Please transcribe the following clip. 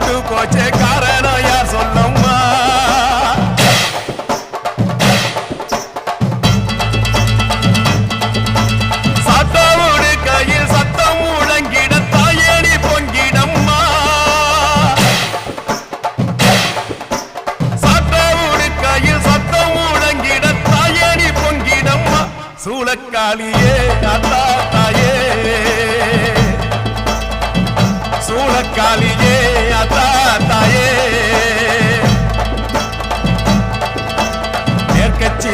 கெட்டு போச்சே காரணம் யார் சொல்லம்மா சாத்தாவோடு கையில் சத்தம் முழங்கிட தாயேனி பொங்கிடம்மா சாத்தாவோடு கையில் சத்தம் முழங்கிட தாயேனி பொங்கிடம்மா சூளக்காளியே அத்தா தாயே சூளக்காளியே அத்தா தாயே மேற்கட்சி